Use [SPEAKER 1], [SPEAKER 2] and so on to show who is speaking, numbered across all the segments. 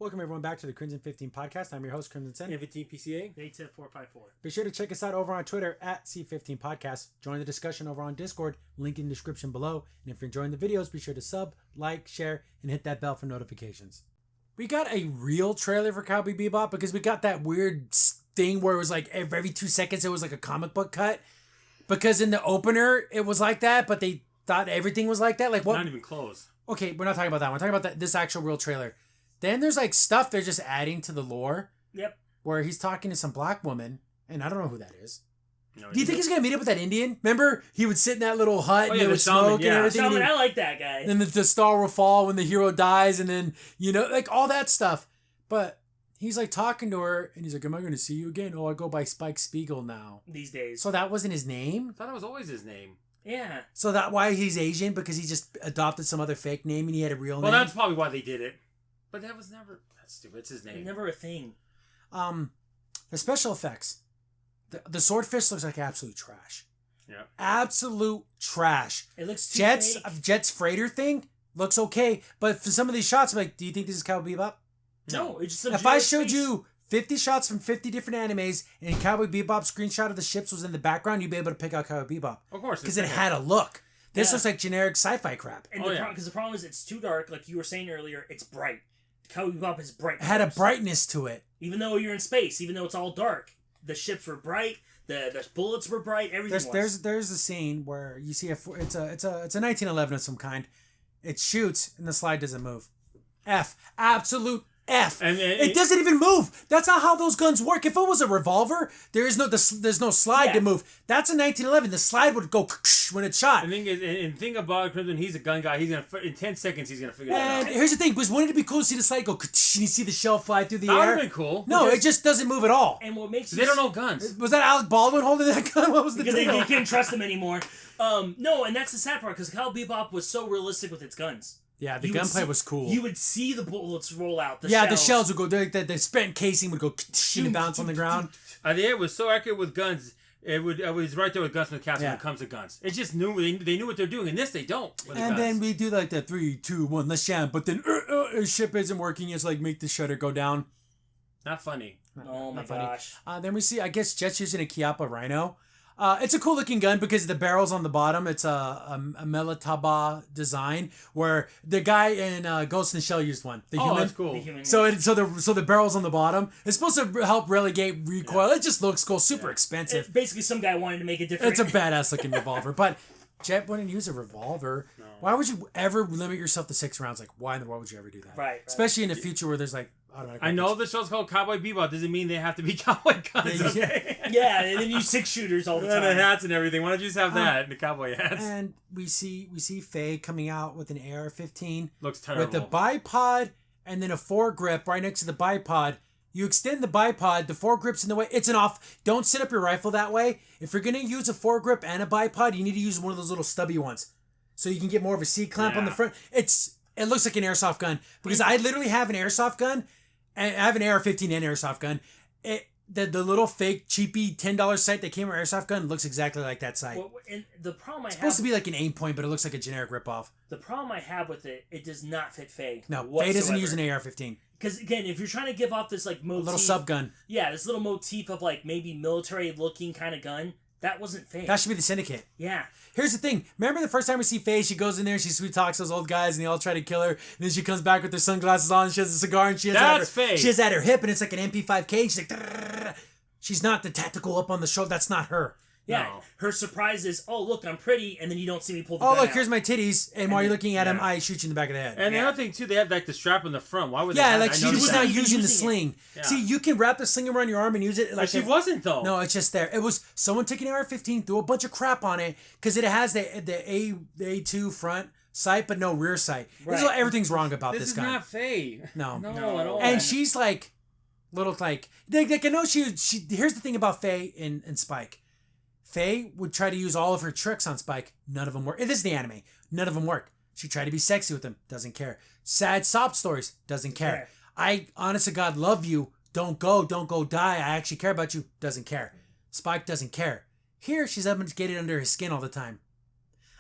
[SPEAKER 1] Welcome everyone back to the Crimson 15 podcast. I'm your host, Crimson Sen.
[SPEAKER 2] 15 PCA.
[SPEAKER 3] 810-454.
[SPEAKER 1] Be sure to check us out over on Twitter at C15 Podcast. Join the discussion over on Discord, link in the description below. And if you're enjoying the videos, be sure to sub, like, share, and hit that bell for notifications. We got a real trailer for Cowboy Bebop because we got that weird thing where it was like every 2 seconds it was like a comic book cut. Because in the opener it was like that, but they thought everything was like that. Like what?
[SPEAKER 2] Not even close.
[SPEAKER 1] Okay, we're not talking about that one. We're talking about this actual real trailer. Then there's like stuff they're just adding to the lore.
[SPEAKER 3] Yep.
[SPEAKER 1] Where he's talking to some black woman, and I don't know who that is.
[SPEAKER 2] No,
[SPEAKER 1] Do you think he's gonna meet up with that Indian? Remember, he would sit in that little hut and
[SPEAKER 2] yeah,
[SPEAKER 1] they would
[SPEAKER 2] the shaman,
[SPEAKER 1] smoke and
[SPEAKER 2] yeah.
[SPEAKER 1] everything.
[SPEAKER 3] Shaman,
[SPEAKER 1] And
[SPEAKER 3] I like that guy.
[SPEAKER 1] then the star will fall when the hero dies, and then like all that stuff. But he's like talking to her, and he's like, "Am I gonna see you again?" Oh, I go by Spike Spiegel now.
[SPEAKER 3] These days.
[SPEAKER 1] So that wasn't his name.
[SPEAKER 2] I thought it was always his name.
[SPEAKER 3] Yeah.
[SPEAKER 1] So that why he's Asian, because he just adopted some other fake name and he had a real
[SPEAKER 2] Well,
[SPEAKER 1] name.
[SPEAKER 2] that's probably why they did it. But that was never... That's stupid. It's his name.
[SPEAKER 3] Never a thing.
[SPEAKER 1] The special effects. The swordfish looks like absolute trash.
[SPEAKER 2] Yeah.
[SPEAKER 1] Absolute trash.
[SPEAKER 3] It looks too fake.
[SPEAKER 1] Jet's freighter thing looks okay, but for some of these shots, I'm like, do you think this is Cowboy Bebop?
[SPEAKER 3] No, it's just some
[SPEAKER 1] If I
[SPEAKER 3] generic
[SPEAKER 1] showed
[SPEAKER 3] face.
[SPEAKER 1] you 50 shots from 50 different animes and Cowboy Bebop screenshot of the ships was in the background, you'd be able to pick out Cowboy Bebop.
[SPEAKER 2] Of course.
[SPEAKER 1] Because it had a look. This
[SPEAKER 3] Yeah.
[SPEAKER 1] looks like generic sci-fi crap.
[SPEAKER 3] And because the problem is it's too dark, like you were saying earlier, it's bright. Cowboy Bebop is bright.
[SPEAKER 1] It had a
[SPEAKER 3] colors.
[SPEAKER 1] brightness to it.
[SPEAKER 3] Even though you're in space, even though it's all dark, the ships were bright, the bullets were bright, everything was.
[SPEAKER 1] There's a scene where you see it's a 1911 of some kind. It shoots and the slide doesn't move. Absolute F.
[SPEAKER 2] And
[SPEAKER 1] it doesn't even move. That's not how those guns work. If it was a revolver, there's no slide to move. That's a 1911. The slide would go when it's shot.
[SPEAKER 2] And the thing about Crimson, he's a gun guy. He's gonna in 10 seconds he's gonna figure that
[SPEAKER 1] And
[SPEAKER 2] out.
[SPEAKER 1] here's the thing, because wouldn't it be cool to see the slide go and you see the shell fly through the
[SPEAKER 2] That would
[SPEAKER 1] air?
[SPEAKER 2] have been cool.
[SPEAKER 1] No, it just doesn't move at all.
[SPEAKER 3] And what makes
[SPEAKER 2] They don't know guns.
[SPEAKER 1] Was that Alec Baldwin holding that gun? What was the
[SPEAKER 3] because they
[SPEAKER 1] deal?
[SPEAKER 3] couldn't trust him anymore. No, and that's the sad part because Cowboy Bebop was so realistic with its guns.
[SPEAKER 1] Yeah, the
[SPEAKER 3] You would
[SPEAKER 1] gunplay
[SPEAKER 3] see-
[SPEAKER 1] was cool.
[SPEAKER 3] You would see the bullets roll out.
[SPEAKER 1] The shells would go. The spent casing would go and bounce on the ground.
[SPEAKER 2] It was so accurate with guns. It was right there with guns from the castle when it comes to guns. It just knew they knew what they're doing. In this, they don't. With the
[SPEAKER 1] And
[SPEAKER 2] guns.
[SPEAKER 1] then we do like the 3, 2, 1, let's jam. But then ship isn't working. It's like make the shutter go down.
[SPEAKER 2] Not funny.
[SPEAKER 3] Oh my
[SPEAKER 1] Not funny.
[SPEAKER 3] gosh.
[SPEAKER 1] Then we see, I guess Jet's using a Chiappa Rhino. It's a cool looking gun because the barrel's on the bottom. It's a Melataba design where the guy in Ghost in the Shell used one. The human.
[SPEAKER 2] That's cool.
[SPEAKER 3] The human,
[SPEAKER 1] So the barrel's on the bottom. It's supposed to help relegate recoil. It just looks cool. Super expensive.
[SPEAKER 3] basically, some guy wanted to make it different.
[SPEAKER 1] It's a badass looking revolver, but Jet wouldn't use a revolver.
[SPEAKER 2] No.
[SPEAKER 1] Why would you ever limit yourself to 6 rounds? Like, why in the world would you ever do that?
[SPEAKER 3] Right.
[SPEAKER 1] Especially in the future where there's like automatic
[SPEAKER 2] I know
[SPEAKER 1] weapons.
[SPEAKER 2] the show's called Cowboy Bebop. Doesn't mean they have to be cowboy guns.
[SPEAKER 1] Yeah,
[SPEAKER 2] Okay.
[SPEAKER 3] Yeah, and then you 6-shooters all the
[SPEAKER 2] And the
[SPEAKER 3] time.
[SPEAKER 2] hats and everything. Why don't you just have that? The cowboy hats.
[SPEAKER 1] And we see Faye coming out with an AR-15
[SPEAKER 2] Looks terrible.
[SPEAKER 1] with the bipod and then a foregrip right next to the bipod. You extend the bipod, the foregrip's in the way. It's an off. Don't set up your rifle that way. If you're going to use a foregrip and a bipod, you need to use one of those little stubby ones. So you can get more of a C-clamp on the front. It looks like an airsoft gun. Because I literally have an airsoft gun. And I have an AR-15 and airsoft gun. The little fake cheapy $10 sight that came with airsoft gun looks exactly like that sight.
[SPEAKER 3] Well, and the problem
[SPEAKER 1] It's supposed to be like an aim point, but it looks like a generic ripoff.
[SPEAKER 3] The problem I have with it, it does not fit Faye.
[SPEAKER 1] No,
[SPEAKER 3] whatsoever.
[SPEAKER 1] Faye doesn't use an AR-15.
[SPEAKER 3] Because again, if you're trying to give off this like
[SPEAKER 1] A
[SPEAKER 3] motif,
[SPEAKER 1] little sub gun.
[SPEAKER 3] yeah, this little motif of like maybe military looking kind of gun, that wasn't Faye.
[SPEAKER 1] That should be the Syndicate.
[SPEAKER 3] Yeah.
[SPEAKER 1] Here's the thing. Remember the first time we see Faye, she goes in there and she sweet talks those old guys and they all try to kill her. And then she comes back with her sunglasses on and she has a cigar and she has
[SPEAKER 2] Faye.
[SPEAKER 1] She has at her hip and it's like an MP5K and she's like, "Drrrr." She's not the tactical up on the shoulder. That's not her.
[SPEAKER 3] Yeah.
[SPEAKER 2] No.
[SPEAKER 3] Her surprise is, oh look, I'm pretty, and then you don't see me pull the
[SPEAKER 1] Oh,
[SPEAKER 3] gun
[SPEAKER 1] look,
[SPEAKER 3] out.
[SPEAKER 1] here's my titties. And while you're looking at him,
[SPEAKER 2] yeah.
[SPEAKER 1] I shoot you in the back of the head.
[SPEAKER 2] And the
[SPEAKER 3] Yeah.
[SPEAKER 2] other thing too, they have like the strap in the front. Why would they?
[SPEAKER 1] Yeah,
[SPEAKER 2] have
[SPEAKER 1] like
[SPEAKER 2] that? I
[SPEAKER 1] she
[SPEAKER 2] noticed
[SPEAKER 1] was
[SPEAKER 3] that.
[SPEAKER 1] not
[SPEAKER 3] Even
[SPEAKER 1] using the
[SPEAKER 3] using it.
[SPEAKER 1] sling.
[SPEAKER 2] Yeah.
[SPEAKER 1] See, you can wrap the sling around your arm and use it like
[SPEAKER 2] But she wasn't though.
[SPEAKER 1] No, it's just there. It was someone took an AR-15, threw a bunch of crap on it because it has the A2 front sight, but no rear sight.
[SPEAKER 3] Right.
[SPEAKER 1] Everything's wrong about
[SPEAKER 2] This
[SPEAKER 1] this
[SPEAKER 2] is
[SPEAKER 1] guy.
[SPEAKER 2] not Faye.
[SPEAKER 1] No.
[SPEAKER 2] No, at all.
[SPEAKER 1] And she's like, little like I know she. Here's the thing about Faye and Spike. Faye would try to use all of her tricks on Spike. None of them work. This is the anime. None of them work. She tried to be sexy with him. Doesn't care. Sad sob stories. Doesn't care. I, honest to God, love you. Don't go die. I actually care about you. Doesn't care. Spike doesn't care. Here, she's up to get it under his skin all the time.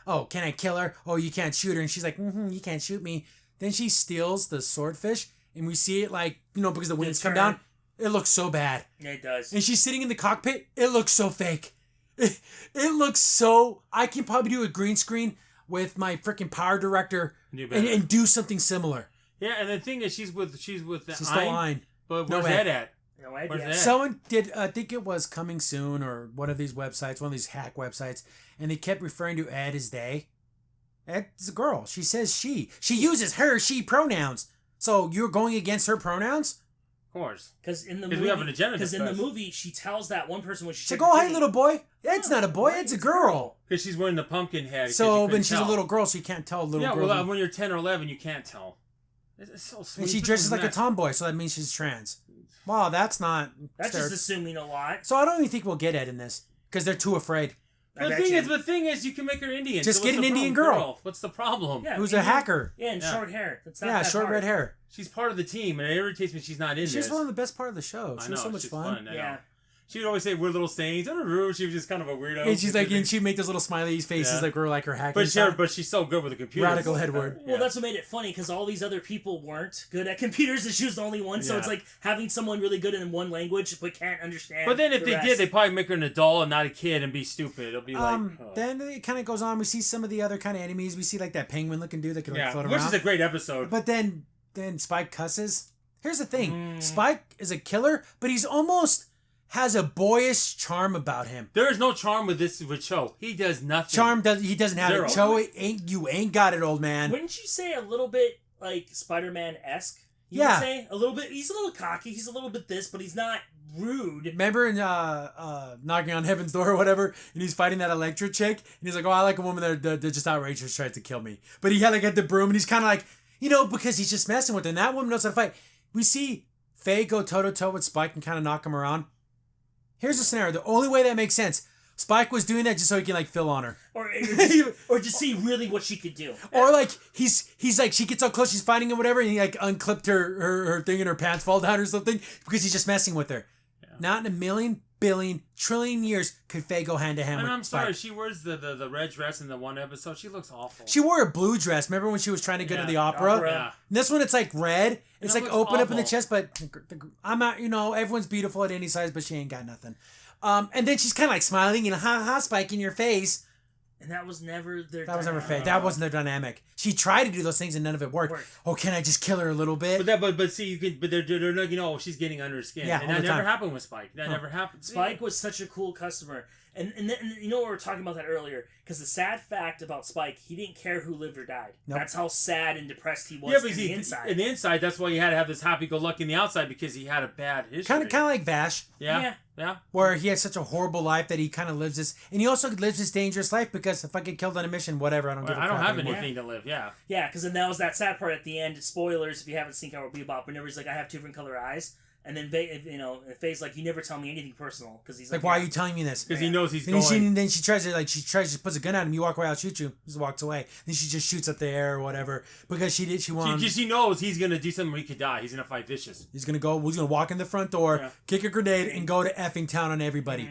[SPEAKER 1] Oh, can I kill her? Oh, you can't shoot her. And she's like, you can't shoot me. Then she steals the swordfish and we see it like, because the winds come
[SPEAKER 3] turn.
[SPEAKER 1] down, it looks so bad.
[SPEAKER 3] Yeah, it does.
[SPEAKER 1] And she's sitting in the cockpit, it looks so fake. It looks so... I can probably do a green screen with my freaking power director and do something similar.
[SPEAKER 2] Yeah, and the thing is, she's with the
[SPEAKER 1] She's still Ein.
[SPEAKER 2] But where's Ed at?
[SPEAKER 3] No idea.
[SPEAKER 1] Someone did, I think it was Coming Soon or one of these websites, one of these hack websites, and they kept referring to Ed as they. Ed's a girl. She says she. She uses her, she pronouns. So you're going against her pronouns?
[SPEAKER 2] Of course.
[SPEAKER 3] Because in the
[SPEAKER 2] we have an agenda.
[SPEAKER 3] Because in the movie, she tells that one person when she
[SPEAKER 1] said, "Go, hey, little boy." It's not a boy. It's a girl.
[SPEAKER 2] Because she's wearing the pumpkin head.
[SPEAKER 1] So when she's a little girl, so you can't tell a little girl.
[SPEAKER 2] Yeah, well, when you're 10 or 11, you can't tell. It's so sweet.
[SPEAKER 1] And she dresses like a tomboy, so that means she's trans. Wow, that's not...
[SPEAKER 3] That's just assuming a lot.
[SPEAKER 1] So I don't even think we'll get Ed in this, because they're too afraid.
[SPEAKER 2] The thing is, you can make her Indian.
[SPEAKER 1] Just get an Indian girl.
[SPEAKER 2] What's the problem?
[SPEAKER 3] Yeah,
[SPEAKER 1] who's a hacker.
[SPEAKER 3] Yeah, and short hair. That's not that
[SPEAKER 1] short
[SPEAKER 3] hard.
[SPEAKER 1] red hair.
[SPEAKER 2] She's part of the team, and it irritates me she's not in this.
[SPEAKER 1] She's one of the best part of the show. She was so much
[SPEAKER 2] she's
[SPEAKER 1] fun.
[SPEAKER 2] Yeah. She would always say weird little sayings. I don't know. She was just kind of a weirdo.
[SPEAKER 1] And she's like, and she'd make those little smiley faces like we're like her hacking.
[SPEAKER 2] But she's so good with the computer.
[SPEAKER 1] Radical Edward.
[SPEAKER 3] Well, that's what made it funny because all these other people weren't good at computers, and she was the only one. So it's like having someone really good in one language but can't understand.
[SPEAKER 2] But then if they did, they'd probably make her an adult and not a kid and be stupid. It'll be like.
[SPEAKER 1] Then it kind of goes on. We see some of the other kind of enemies. We see like that penguin looking dude that can like float around.
[SPEAKER 2] Which is a great episode.
[SPEAKER 1] But then Spike cusses. Here's the thing: Spike is a killer, but he's almost has a boyish charm about him.
[SPEAKER 2] There is no charm with Cho. He does nothing.
[SPEAKER 1] He doesn't have it. Cho you ain't got it, old man.
[SPEAKER 3] Wouldn't you say a little bit like Spider-Man-esque? You would say a little bit. He's a little cocky. He's a little bit this, but he's not rude.
[SPEAKER 1] Remember in Knocking on Heaven's Door or whatever, and he's fighting that Electra chick, and he's like, "Oh, I like a woman that just outrageous tries to kill me." But he had like at the broom, and he's kind of like, because he's just messing with her. And that woman knows how to fight. We see Faye go toe to toe with Spike and kind of knock him around. Here's the scenario. The only way that makes sense. Spike was doing that just so he can like fill on her,
[SPEAKER 3] or just see really what she could do,
[SPEAKER 1] or like he's like she gets so close, she's fighting him, whatever, and he like unclipped her thing and her pants fall down or something because he's just messing with her. Yeah. Not in a million, billion, trillion years could Faye go hand to hand with
[SPEAKER 2] I'm sorry,
[SPEAKER 1] Spike.
[SPEAKER 2] she wears the red dress in the one episode. She looks awful.
[SPEAKER 1] She wore a blue dress. Remember when she was trying to go to the opera?
[SPEAKER 2] Yeah.
[SPEAKER 1] And this one it's like red. It's like open up in the chest, but I'm not. Everyone's beautiful at any size, but she ain't got nothing. And then she's kind of like smiling and ha Spike in your face.
[SPEAKER 3] And that was never their.
[SPEAKER 1] That was never fake. That wasn't their dynamic. She tried to do those things and none of it worked. Oh, can I just kill her a little bit?
[SPEAKER 2] But see, you could. But they're like, she's getting under her skin.
[SPEAKER 1] Yeah,
[SPEAKER 2] and that never happened with Spike. That never happened.
[SPEAKER 3] Spike was such a cool customer. And we were talking about that earlier, because the sad fact about Spike, he didn't care who lived or died. Nope. That's how sad and depressed he was in the inside.
[SPEAKER 2] In the inside, that's why he had to have this happy-go-lucky in the outside, because he had a bad history.
[SPEAKER 1] Kind of like Vash.
[SPEAKER 2] Yeah.
[SPEAKER 1] Where he had such a horrible life that he kind of lives this, and he also lives this dangerous life because if I get killed on a mission, whatever, I don't give a crap.
[SPEAKER 2] I don't have
[SPEAKER 1] anymore.
[SPEAKER 2] anything to live. Yeah,
[SPEAKER 3] because then that was that sad part at the end. Spoilers if you haven't seen Cowboy Bebop. Whenever he's like, I have two different color eyes. And then Faye's like, you never tell me anything personal, because he's like,
[SPEAKER 1] why are you telling me this?
[SPEAKER 2] Because he knows he's going.
[SPEAKER 1] Then she tries to puts a gun at him. You walk away, I'll shoot you. He just walks away. Then she just shoots up the air or whatever because she wants.
[SPEAKER 2] Because she knows he's gonna do something where he could die. He's gonna fight vicious.
[SPEAKER 1] He's gonna walk in the front door, kick a grenade, and go to effing town on everybody.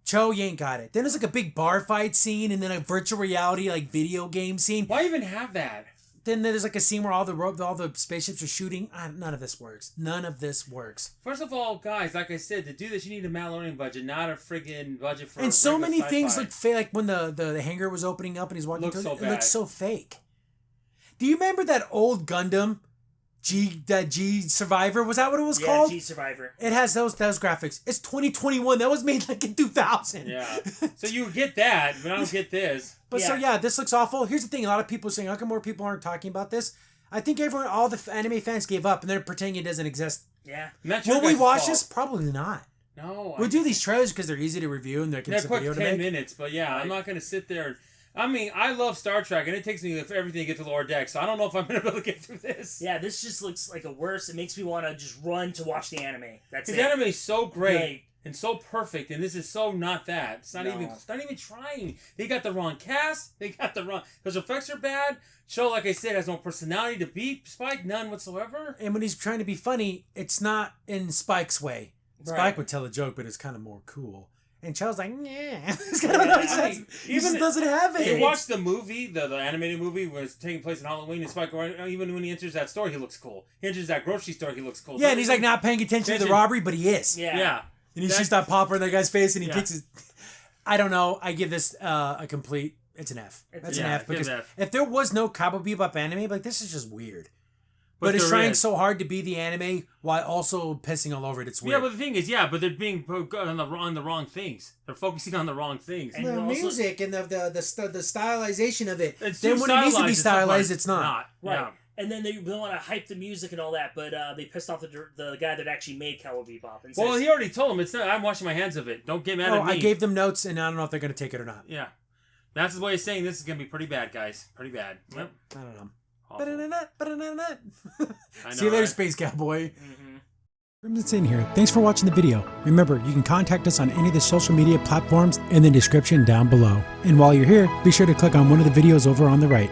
[SPEAKER 1] Cho, you ain't got it. Then there's like a big bar fight scene, and then a virtual reality like video game scene.
[SPEAKER 2] Why even have that?
[SPEAKER 1] Then there's like a scene where all the spaceships are shooting. None of this works. None of this works.
[SPEAKER 2] First of all, guys, like I said, to do this, you need a Mandalorian budget, not a friggin' budget for.
[SPEAKER 1] And so many things look fake. Like when the hangar was opening up and he's walking through, it looks so fake. Do you remember that old Gundam, G Survivor? Was that what it was called?
[SPEAKER 3] Yeah, G Survivor.
[SPEAKER 1] It has those graphics. It's 2021. That was made like in 2000.
[SPEAKER 2] Yeah. So you get that, but I don't get this.
[SPEAKER 1] But this looks awful. Here's the thing: a lot of people are saying, "How come more people aren't talking about this?" I think all the anime fans gave up and they're pretending it doesn't exist.
[SPEAKER 3] Yeah.
[SPEAKER 1] Will we watch this? Probably not.
[SPEAKER 2] No.
[SPEAKER 1] We'll do these trailers because they're easy to review and they're
[SPEAKER 2] quick 10 minutes. But I'm not going to sit there. I mean, I love Star Trek, and it takes me for everything to get to lower deck, so I don't know if I'm going to be able to get through this.
[SPEAKER 3] Yeah, this just looks like a worse. It makes me want to just run to watch the anime. That's it.
[SPEAKER 2] The anime is so great and so perfect, and this is so not that. It's not even trying. They got the wrong cast. They got the wrong. Those effects are bad. Show, like I said, has no personality to beat Spike, none whatsoever.
[SPEAKER 1] And when he's trying to be funny, it's not in Spike's way. Spike would tell a joke, but it's kind of more cool. And Cho's like, yeah. He just doesn't have it.
[SPEAKER 2] You watch the movie, the animated movie where it's taking place in Halloween, and Spike, even when he enters that store, he looks cool. He enters that grocery store, he looks cool.
[SPEAKER 1] Yeah, and he's like not paying attention to the robbery, but he is.
[SPEAKER 3] Yeah.
[SPEAKER 1] And he shoots that popper in that guy's face, and he kicks his... I don't know. I give this a complete... It's an F. That's an F. Because if there was no Cowboy Bebop anime, like, this is just weird. But it's trying so hard to be the anime while also pissing all over it. It's weird.
[SPEAKER 2] Yeah, but the thing is, but they're being on the wrong things. They're focusing on the wrong things.
[SPEAKER 1] And the music and the stylization of it.
[SPEAKER 2] It's
[SPEAKER 1] then when it needs to be stylized, it's not.
[SPEAKER 3] Right. Yeah. And then they want to hype the music and all that, but they pissed off the guy that actually made Cowboy Bebop. And
[SPEAKER 2] he already told him, it's not. I'm washing my hands of it. Don't get mad at me.
[SPEAKER 1] I gave them notes, and I don't know if they're going to take it or not.
[SPEAKER 2] Yeah. That's his way of saying this is going to be pretty bad, guys. Pretty bad. Yep.
[SPEAKER 1] I don't know.
[SPEAKER 2] See
[SPEAKER 1] you later, Space Cowboy. Crimson's in here. Thanks for watching the video. Remember, you can contact us on any of the social media platforms in the description down below. And while you're here, be sure to click on one of the videos over on the right.